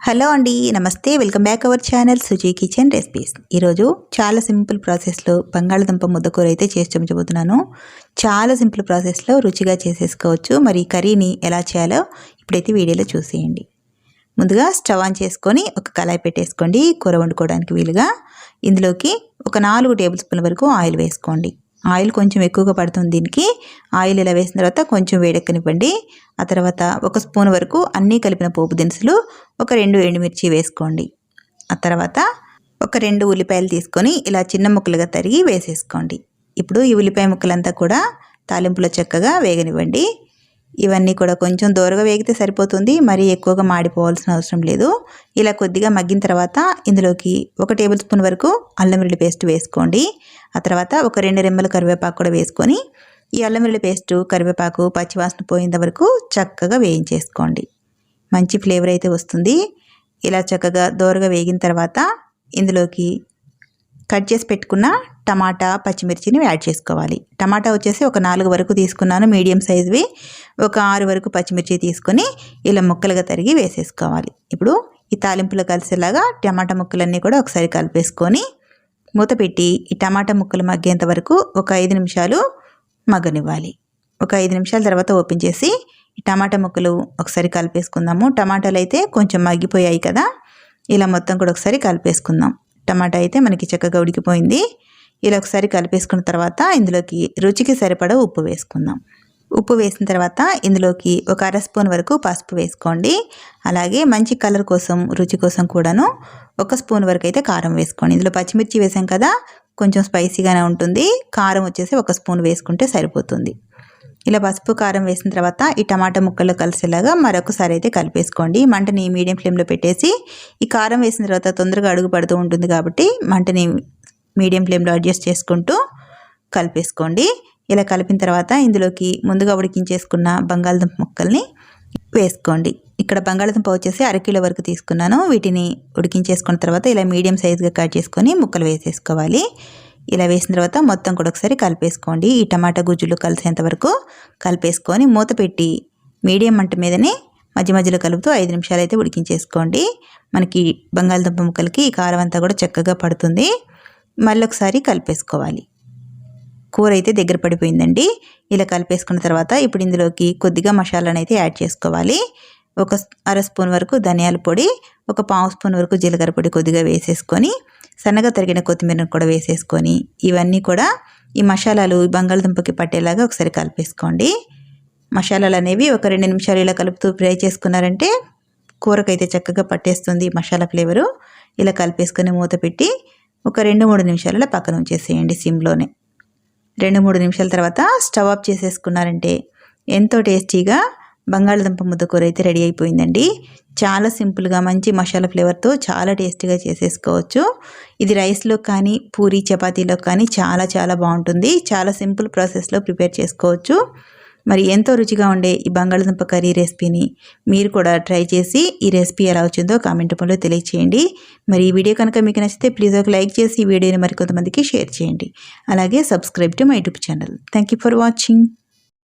Hello అండి, నమస్తే. Welcome back our channel Suji kitchen recipes. ఈరోజు చాలా సింపుల్ ప్రాసెస్లో బంగాళదుంప ముద్దకూర అయితే చేసి చూపించబోతున్నాను. చాలా సింపుల్ ప్రాసెస్లో రుచిగా చేసేసుకోవచ్చు. మరి ఈ కర్రీని ఎలా చేయాలో ఇప్పుడైతే వీడియోలో చూసేయండి. ముందుగా స్టవ్ ఆన్ చేసుకొని ఒక కళాయి పెట్టేసుకోండి. కూర వండుకోవడానికి వీలుగా ఇందులోకి ఒక 4 టేబుల్ స్పూన్ల వరకు ఆయిల్ వేసుకోండి. ఆయిల్ కొంచెం ఎక్కువగా పడుతుంది దీనికి. ఆయిల్ ఇలా వేసిన తర్వాత కొంచెం వేడెక్కనివ్వండి. ఆ తర్వాత 1 స్పూన్ వరకు అన్నీ కలిపిన పోపు దినుసులు, ఒక 2 ఎండుమిర్చి వేసుకోండి. ఆ తర్వాత ఒక 2 ఉల్లిపాయలు తీసుకొని ఇలా చిన్న ముక్కలుగా తరిగి వేసేసుకోండి. ఇప్పుడు ఈ ఉల్లిపాయ ముక్కలంతా కూడా తాలింపులో చక్కగా వేగనివ్వండి. ఇవన్నీ కూడా కొంచెం దూరగా వేగితే సరిపోతుంది, మరీ ఎక్కువగా మాడిపోవాల్సిన అవసరం లేదు. ఇలా కొద్దిగా మగ్గిన తర్వాత ఇందులోకి 1 టేబుల్ స్పూన్ వరకు అల్లం వెల్లుల్లి పేస్ట్ వేసుకోండి. ఆ తర్వాత ఒక 2 రెమ్మల కరివేపాకు కూడా వేసుకొని ఈ అల్లం వెల్లుల్లి పేస్ట్, కరివేపాకు పచ్చివాసన పోయేంత వరకు చక్కగా వేయించేసుకోండి. మంచి ఫ్లేవర్ అయితే వస్తుంది. ఇలా చక్కగా దూరగా వేగిన తర్వాత ఇందులోకి కట్ చేసి పెట్టుకున్న టమాటా, పచ్చిమిర్చిని యాడ్ చేసుకోవాలి. టమాటా వచ్చేసి ఒక 4 వరకు తీసుకున్నాను, మీడియం సైజువి. ఒక 6 వరకు పచ్చిమిర్చి తీసుకొని ఇలా ముక్కలుగా తరిగి వేసేసుకోవాలి. ఇప్పుడు ఈ తాలింపులో కలిసేలాగా టమాటా ముక్కలన్నీ కూడా ఒకసారి కలిపేసుకొని మూత పెట్టి ఈ టమాటా ముక్కలు మగ్గేంత వరకు ఒక 5 నిమిషాలు మగ్గనివ్వాలి. ఒక 5 నిమిషాల తర్వాత ఓపెన్ చేసి ఈ టమాటా ముక్కలు ఒకసారి కలిపేసుకుందాము. టమాటాలు అయితే కొంచెం మగ్గిపోయాయి కదా, ఇలా మొత్తం కూడా ఒకసారి కలిపేసుకుందాం. టమాటా అయితే మనకి చక్కగా ఉడికిపోయింది. ఇలా ఒకసారి కలిపేసుకున్న తర్వాత ఇందులోకి రుచికి సరిపడా ఉప్పు వేసుకుందాం. ఉప్పు వేసిన తర్వాత ఇందులోకి ఒక 1/2 స్పూన్ వరకు పసుపు వేసుకోండి. అలాగే మంచి కలర్ కోసం, రుచి కోసం కూడాను 1 స్పూన్ వరకు అయితే కారం వేసుకోండి. ఇందులో పచ్చిమిర్చి వేసాం కదా, కొంచెం స్పైసీగానే ఉంటుంది. కారం వచ్చేసి 1 స్పూన్ వేసుకుంటే సరిపోతుంది. ఇలా పసుపు, కారం వేసిన తర్వాత ఈ టమాటా ముక్కల్లో కలిసేలాగా మరొకసారి అయితే కలిపేసుకోండి. మంటని మీడియం ఫ్లేమ్లో పెట్టేసి ఈ కారం వేసిన తర్వాత తొందరగా అడుగు పడుతూ ఉంటుంది కాబట్టి మంటని మీడియం ఫ్లేమ్లో అడ్జస్ట్ చేసుకుంటూ కలిపేసుకోండి. ఇలా కలిపిన తర్వాత ఇందులోకి ముందుగా ఉడికించేసుకున్న బంగాళదుంప ముక్కల్ని వేసుకోండి. ఇక్కడ బంగాళదుంప వచ్చేసి 1/2 కిలో వరకు తీసుకున్నాను. వీటిని ఉడికించేసుకున్న తర్వాత ఇలా మీడియం సైజుగా కట్ చేసుకొని ముక్కలు వేసేసుకోవాలి. ఇలా వేసిన తర్వాత మొత్తం కూడా ఒకసారి కలిపేసుకోండి. ఈ టమాటా గుజ్జులు కలిసేంత వరకు కలిపేసుకొని మూత పెట్టి మీడియం మంట మీదనే మధ్య మధ్యలో కలుపుతూ 5 నిమిషాలు అయితే ఉడికించేసుకోండి. మనకి బంగాళదుంప ముక్కలకి ఈ కారం అంతా కూడా చక్కగా పడుతుంది. మళ్ళీ ఒకసారి కలిపేసుకోవాలి. కూర అయితే దగ్గర పడిపోయిందండి. ఇలా కలిపేసుకున్న తర్వాత ఇప్పుడు ఇందులోకి కొద్దిగా మసాలాను అయితే యాడ్ చేసుకోవాలి. ఒక 1/2 స్పూన్ వరకు ధనియాల పొడి, ఒక 1/2 స్పూన్ వరకు జీలకర్ర పొడి కొద్దిగా వేసేసుకొని సన్నగా తరిగిన కొత్తిమీరను కూడా వేసేసుకొని ఇవన్నీ కూడా ఈ మసాలాలు బంగాళదుంపకి పట్టేలాగా ఒకసారి కలిపేసుకోండి. మసాలాలు అనేవి ఒక 2 నిమిషాలు ఇలా కలుపుతూ ఫ్రై చేసుకున్నారంటే కూరకైతే చక్కగా పట్టేస్తుంది మసాలా ఫ్లేవరు. ఇలా కలిపేసుకొని మూత పెట్టి ఒక 2-3 నిమిషాలలో పక్కన ఉంచేసేయండి సిమ్లోనే. 2-3 నిమిషాల తర్వాత స్టవ్ ఆఫ్ చేసేసుకున్నారంటే ఎంతో టేస్టీగా బంగాళదుంప ముద్దకూర అయితే రెడీ అయిపోయిందండి. చాలా సింపుల్గా మంచి మసాలా ఫ్లేవర్తో చాలా టేస్టీగా చేసేసుకోవచ్చు. ఇది రైస్లో కానీ, పూరి చపాతీలో కానీ చాలా చాలా బాగుంటుంది. చాలా సింపుల్ ప్రాసెస్లో ప్రిపేర్ చేసుకోవచ్చు. మరి ఎంతో రుచిగా ఉండే ఈ బంగాళదుంప కర్రీ రెసిపీని మీరు కూడా ట్రై చేసి ఈ రెసిపీ ఎలా వచ్చిందో కామెంట్ రూపంలో తెలియచేయండి. మరి ఈ వీడియో కనుక మీకు నచ్చితే ప్లీజ్ ఒక లైక్ చేసి ఈ వీడియోని మరికొంతమందికి షేర్ చేయండి. అలాగే subscribe to my YouTube channel. Thank you for watching.